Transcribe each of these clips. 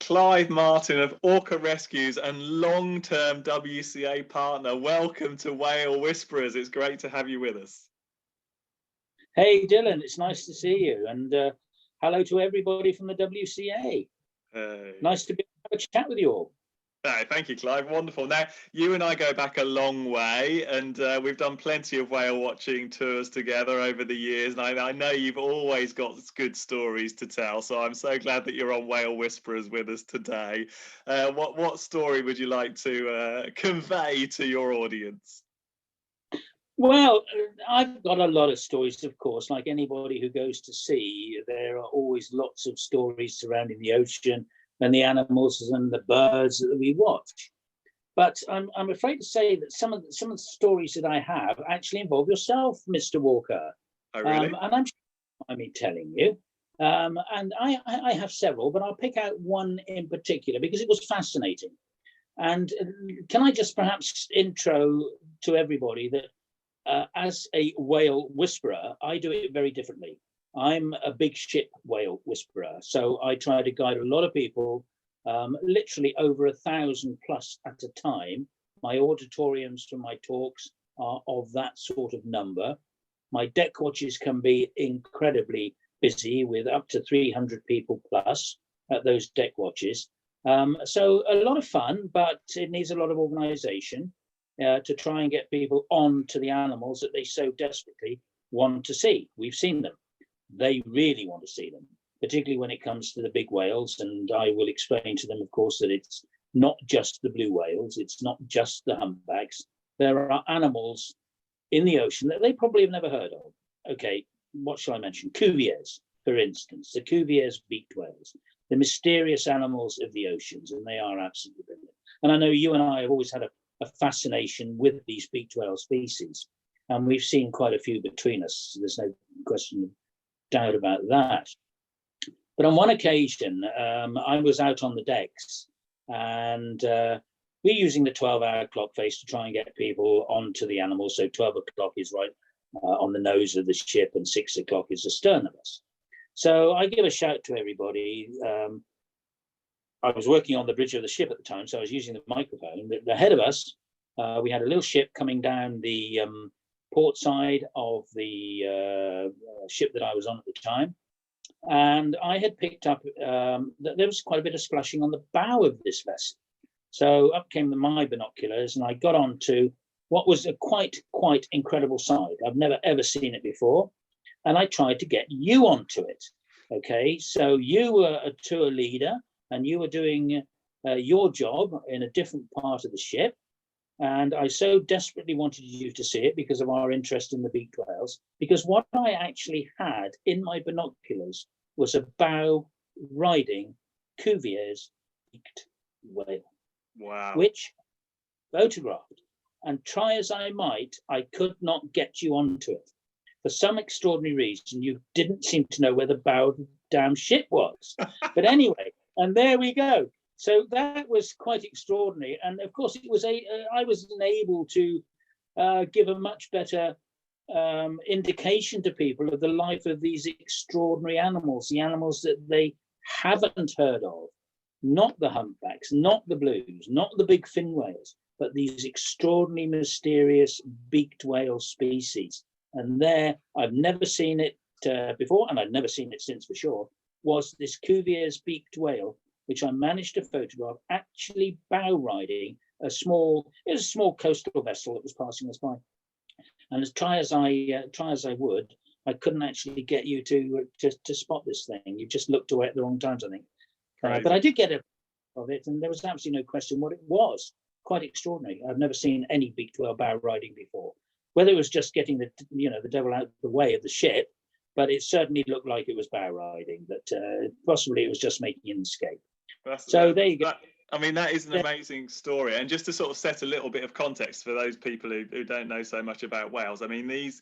Clive Martin of Orca Rescues and long-term WCA partner. Welcome to Whale Whisperers. It's great to have you with us. Hey, Dylan, it's nice to see you. And hello to everybody from the WCA. Nice to have a chat with you all. Thank you, Clive. Wonderful. Now, you and I go back a long way, and we've done plenty of whale watching tours together over the years. And I know you've always got good stories to tell, so I'm so glad that you're on Whale Whisperers with us today. What story would you like to convey to your audience? Well, I've got a lot of stories, of course. Like anybody who goes to sea, there are always lots of stories surrounding the ocean and the animals and the birds that we watch. But I'm afraid to say that some of the stories that I have actually involve yourself, Mr. Walker. Oh, really? And I'm sure I mean telling you. And I have several, but I'll pick out one in particular because it was fascinating. And can I just perhaps intro to everybody that as a whale whisperer, I do it very differently. I'm a big ship whale whisperer, so I try to guide a lot of people, literally over 1,000 plus at a time. My auditoriums for my talks are of that sort of number. My deck watches can be incredibly busy with up to 300 people plus at those deck watches. So a lot of fun, but it needs a lot of organization to try and get people on to the animals that they so desperately want to see. We've seen them. They really want to see them, particularly when it comes to the big whales. And I will explain to them, of course, that it's not just the blue whales. It's not just the humpbacks. There are animals in the ocean that they probably have never heard of. Okay, what shall I mention? Cuviers, for instance, the Cuvier's beaked whales, the mysterious animals of the oceans, and they are absolutely brilliant. And I know you and I have always had a fascination with these beaked whale species, and we've seen quite a few between us. So there's no question, doubt about that. But on one occasion, I was out on the decks, and we're using the 12-hour clock face to try and get people onto the animals. So 12 o'clock is right on the nose of the ship, and 6 o'clock is astern of us. So I give a shout to everybody. I was working on the bridge of the ship at the time, so I was using the microphone. Ahead of us, we had a little ship coming down the port side of the ship that I was on at the time. And I had picked up that there was quite a bit of splashing on the bow of this vessel. So up came my binoculars, and I got onto what was a quite incredible sight. I've never ever seen it before. And I tried to get you onto it. Okay, so you were a tour leader, and you were doing your job in a different part of the ship. And I so desperately wanted you to see it because of our interest in the beaked whales, because what I actually had in my binoculars was a bow riding Cuvier's beaked whale. Wow. Which photographed. And try as I might, I could not get you onto it. For some extraordinary reason, you didn't seem to know where the bow of the damn ship was. But anyway, and there we go. So that was quite extraordinary. And of course, it was I was able to give a much better indication to people of the life of these extraordinary animals, the animals that they haven't heard of. Not the humpbacks, not the blues, not the big fin whales, but these extraordinary, mysterious beaked whale species. And there, I've never seen it before, and I've never seen it since for sure, was this Cuvier's beaked whale, which I managed to photograph, actually bow riding it was a small coastal vessel that was passing us by. And as try as I would, I couldn't actually get you to spot this thing. You just looked away at the wrong times, I think. But I did get a of it, and there was absolutely no question what it was. Quite extraordinary. I've never seen any beaked whale bow riding before. Whether it was just getting the devil out of the way of the ship, but it certainly looked like it was bow riding. But possibly it was just making an escape. There you go. I mean, that is an amazing story. And just to sort of set a little bit of context for those people who don't know so much about whales, I mean, these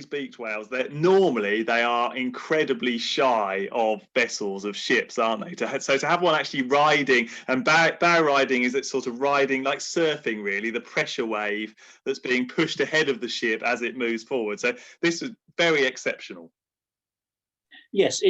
beaked whales, normally they are incredibly shy of vessels, of ships, aren't they? So to have one actually riding, and bow riding is it sort of riding like surfing, really, the pressure wave that's being pushed ahead of the ship as it moves forward. So this is very exceptional. Yes,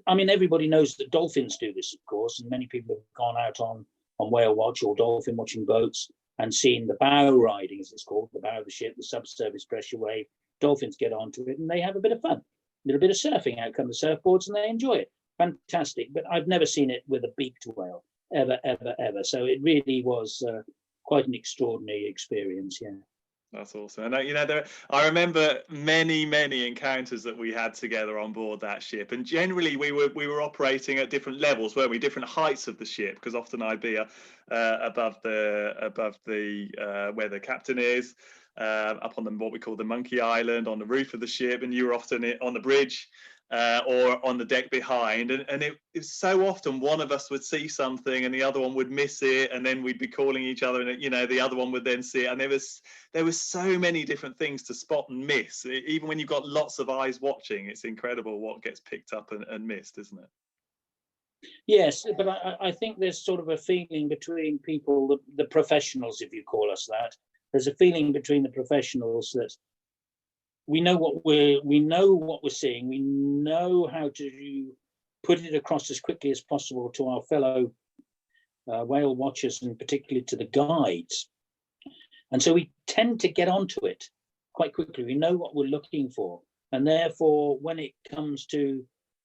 I mean, everybody knows that dolphins do this, of course, and many people have gone out on whale watch or dolphin watching boats and seen the bow riding, as it's called, the bow of the ship, the subsurface pressure wave. Dolphins get onto it and they have a bit of fun, a little bit of surfing. Out come the surfboards and they enjoy it. Fantastic. But I've never seen it with a beaked whale, ever, ever, ever. So it really was quite an extraordinary experience. Yeah. That's awesome. And you know, I remember many encounters that we had together on board that ship, and generally we were operating at different levels, weren't we? Different heights of the ship, because often I'd be above the where the captain is, up on what we call the monkey island, on the roof of the ship, and you were often on the bridge. Or on the deck behind, and it was so often one of us would see something and the other one would miss it, and then we'd be calling each other, and you know, the other one would then see it, and there was so many different things to spot and miss. Even when you've got lots of eyes watching, it's incredible what gets picked up and missed, isn't it? Yes, but I think there's sort of a feeling between people, the professionals, if you call us that. There's a feeling between the professionals that we know what we're seeing. We know how to put it across as quickly as possible to our fellow whale watchers, and particularly to the guides. And so we tend to get onto it quite quickly. We know what we're looking for, and therefore, when it comes to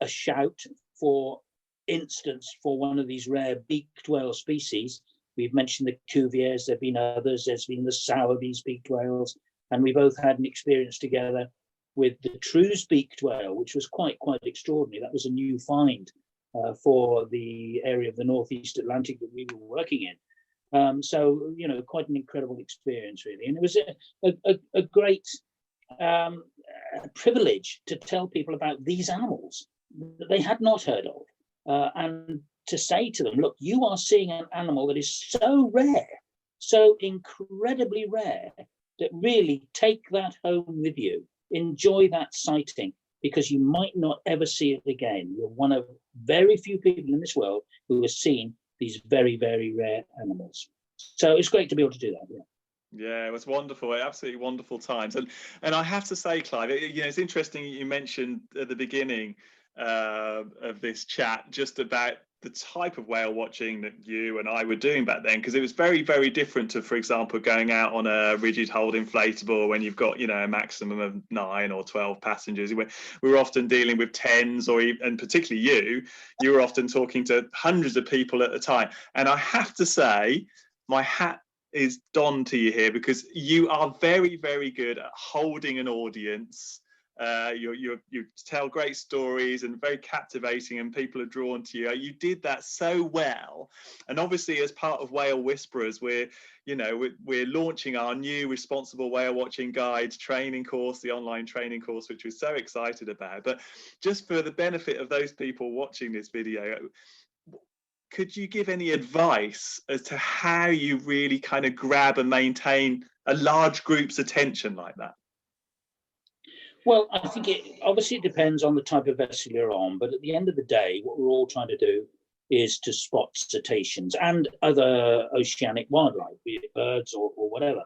a shout, for instance, for one of these rare beaked whale species, we've mentioned the Cuviers. There've been others. There's been the sourbees beaked whales. And we both had an experience together with the True's beaked whale, which was quite extraordinary. That was a new find for the area of the Northeast Atlantic that we were working in. So, you know, quite an incredible experience, really. And it was a great privilege to tell people about these animals that they had not heard of, and to say to them, look, you are seeing an animal that is so rare, so incredibly rare, that really take that home with you, enjoy that sighting, because you might not ever see it again. You're one of very few people in this world who have seen these very rare animals. So it's great to be able to do that. Yeah. Yeah, it was wonderful, absolutely wonderful times. And I have to say, Clive, you know, it's interesting you mentioned at the beginning of this chat just about the type of whale watching that you and I were doing back then, because it was very different to, for example, going out on a rigid hold inflatable when you've got, you know, a maximum of 9 or 12 passengers. We were often dealing with tens, and particularly you were often talking to hundreds of people at a time. And I have to say, my hat is donned to you here, because you are very good at holding an audience. You tell great stories and very captivating, and people are drawn to you. You did that so well. And obviously, as part of Whale Whisperers, we're launching our new Responsible Whale Watching Guide training course, the online training course, which we're so excited about. But just for the benefit of those people watching this video, could you give any advice as to how you really kind of grab and maintain a large group's attention like that? Well, I think obviously it depends on the type of vessel you're on, but at the end of the day, what we're all trying to do is to spot cetaceans and other oceanic wildlife, be it birds or whatever.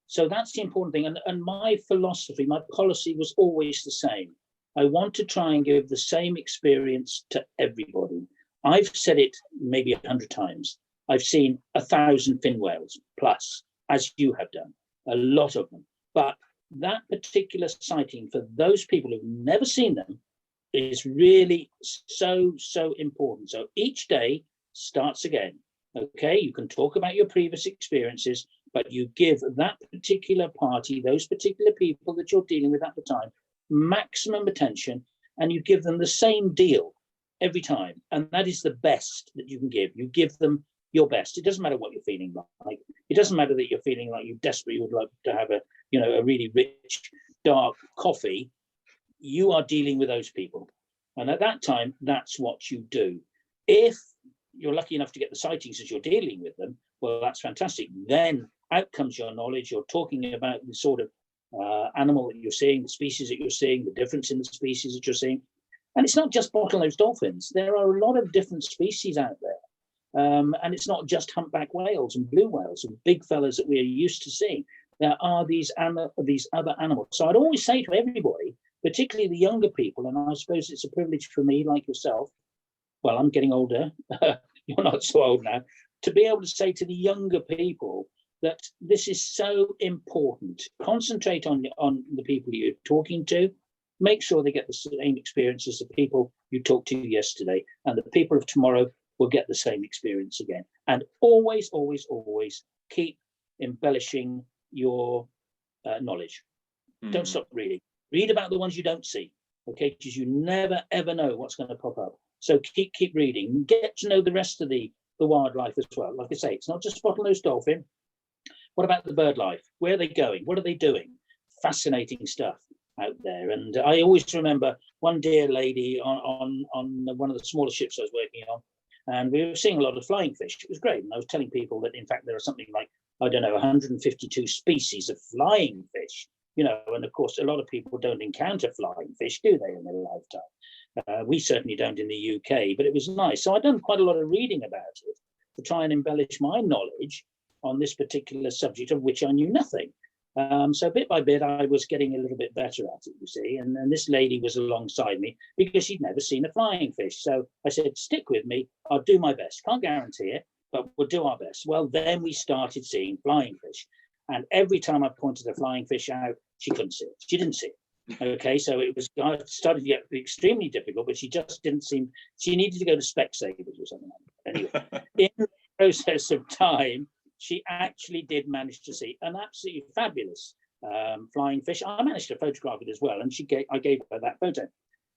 So that's the important thing. And my philosophy, my policy was always the same. I want to try and give the same experience to everybody. I've said it maybe 100 times. I've seen 1,000 fin whales plus, as you have done, a lot of them. But that particular sighting, for those people who've never seen them, is really so important. So each day starts again. Okay, you can talk about your previous experiences, but you give that particular party, those particular people that you're dealing with at the time, maximum attention, and you give them the same deal every time. And that is the best that you can give. You give them your best. It doesn't matter what you're feeling like. It doesn't matter that you're feeling like you desperately would like to have a really rich, dark coffee. You are dealing with those people. And at that time, that's what you do. If you're lucky enough to get the sightings as you're dealing with them, well, that's fantastic. Then out comes your knowledge. You're talking about the sort of animal that you're seeing, the species that you're seeing, the difference in the species that you're seeing. And it's not just bottlenose dolphins. There are a lot of different species out there. And it's not just humpback whales and blue whales and big fellas that we're used to seeing. There are these other animals. So I'd always say to everybody, particularly the younger people. And I suppose it's a privilege for me, like yourself. Well, I'm getting older. You're not so old now. To be able to say to the younger people that this is so important. Concentrate on the people you're talking to. Make sure they get the same experience as the people you talked to yesterday, and the people of tomorrow will get the same experience again. And always, always, always keep embellishing your knowledge. Don't stop reading. Read about the ones you don't see, okay? Because you never, ever know what's going to pop up. So keep reading. Get to know the rest of the wildlife as well. Like I say, it's not just bottlenose dolphin. What about the bird life? Where are they going? What are they doing? Fascinating stuff out there. And I always remember one dear lady on one of the smaller ships I was working on, and we were seeing a lot of flying fish. It was great. And I was telling people that, in fact, there are something like, I don't know, 152 species of flying fish, you know, and of course, a lot of people don't encounter flying fish, do they, in their lifetime? We certainly don't in the UK, but it was nice. So I've done quite a lot of reading about it to try and embellish my knowledge on this particular subject, of which I knew nothing. So bit by bit, I was getting a little bit better at it, you see. And then this lady was alongside me because she'd never seen a flying fish. So I said, stick with me. I'll do my best. Can't guarantee it, but we'll do our best. Well, then we started seeing flying fish. And every time I pointed a flying fish out, she couldn't see it. She didn't see it. Okay, so it started to get extremely difficult, but she just didn't seem, she needed to go to Specsavers or something like that. Anyway, in the process of time, she actually did manage to see an absolutely fabulous flying fish. I managed to photograph it as well, and I gave her that photo.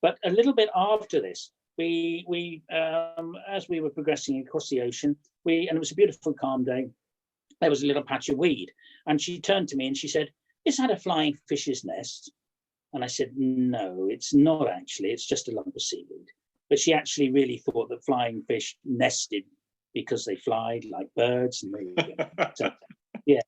But a little bit after this, we as we were progressing across the ocean, and it was a beautiful calm day, there was a little patch of weed, and she turned to me and she said, "Is that a flying fish's nest?" And I said, "No, it's not actually. It's just a lump of seaweed." But she actually really thought that flying fish nested because they fly like birds. And so, yeah.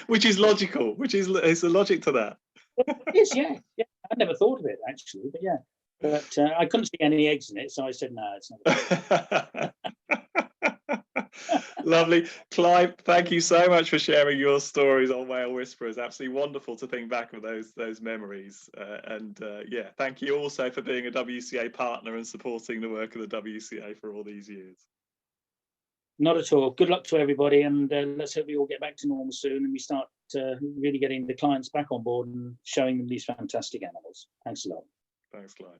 Which is logical. It's a logic to that. It is, yeah. I never thought of it actually, but yeah. But I couldn't see any eggs in it, so I said, "No, it's not." Lovely. Clive, thank you so much for sharing your stories on Whale Whisperers. Absolutely wonderful to think back of those memories. Yeah, thank you also for being a WCA partner and supporting the work of the WCA for all these years. Not at all. Good luck to everybody, and let's hope we all get back to normal soon and we start really getting the clients back on board and showing them these fantastic animals. Thanks a lot. Thanks, Clive.